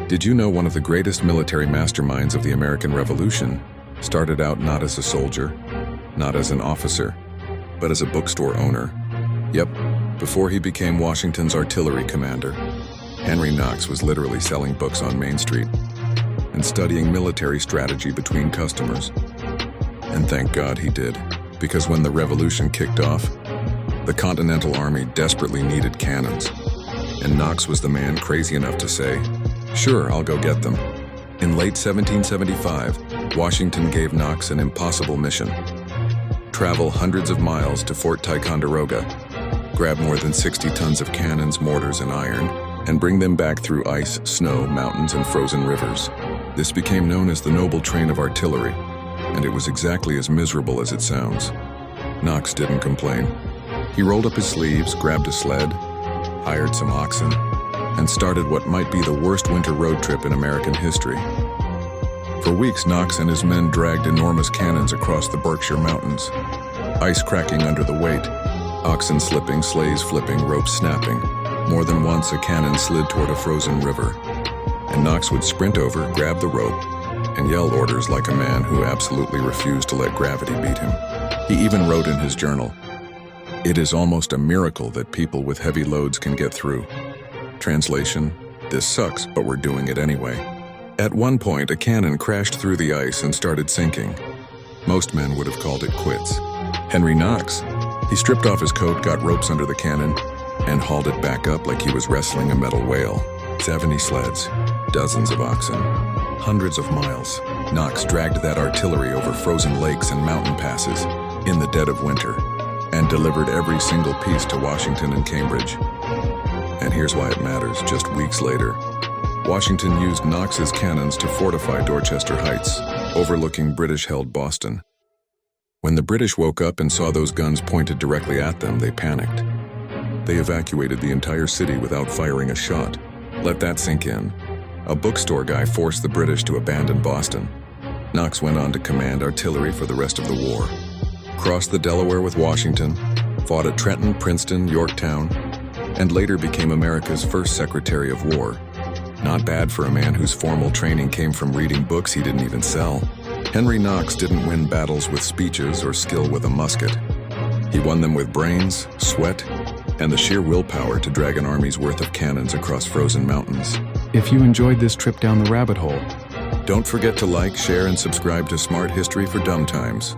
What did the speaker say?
Did you know one of the greatest military masterminds of the American Revolution started out not as a soldier, not as an officer, but as a bookstore owner? Yep, before he became Washington's artillery commander, Henry Knox was literally selling books on Main Street and studying military strategy between customers. And thank God he did, because when the Revolution kicked off, the Continental Army desperately needed cannons, and Knox was the man crazy enough to say, "Sure, I'll go get them." In late 1775, Washington gave Knox an impossible mission. Travel hundreds of miles to Fort Ticonderoga, grab more than 60 tons of cannons, mortars, and iron, and bring them back through ice, snow, mountains, and frozen rivers. This became known as the Noble Train of Artillery, and it was exactly as miserable as it sounds. Knox didn't complain. He rolled up his sleeves, grabbed a sled, hired some oxen, and started what might be the worst winter road trip in American history. For weeks, Knox and his men dragged enormous cannons across the Berkshire Mountains, ice cracking under the weight, oxen slipping, sleighs flipping, ropes snapping. More than once, a cannon slid toward a frozen river, and Knox would sprint over, grab the rope, and yell orders like a man who absolutely refused to let gravity beat him. He even wrote in his journal, "It is almost a miracle that people with heavy loads can get through." Translation: this sucks, but we're doing it anyway. At one point, a cannon crashed through the ice and started sinking. Most men would have called it quits. Henry Knox, he stripped off his coat, got ropes under the cannon, and hauled it back up like he was wrestling a metal whale. 70 sleds, dozens of oxen, hundreds of miles. Knox dragged that artillery over frozen lakes and mountain passes in the dead of winter, and delivered every single piece to Washington and Cambridge. And here's why it matters. Just weeks later, Washington used Knox's cannons to fortify Dorchester Heights, overlooking British-held Boston. When the British woke up and saw those guns pointed directly at them, they panicked. They evacuated the entire city without firing a shot. Let that sink in. A bookstore guy forced the British to abandon Boston. Knox went on to command artillery for the rest of the war. Crossed the Delaware with Washington, fought at Trenton, Princeton, Yorktown, and later became America's first Secretary of War. Not bad for a man whose formal training came from reading books he didn't even sell. Henry Knox didn't win battles with speeches or skill with a musket. He won them with brains, sweat, and the sheer willpower to drag an army's worth of cannons across frozen mountains. If you enjoyed this trip down the rabbit hole, don't forget to like, share, and subscribe to Smart History for Dumb Times.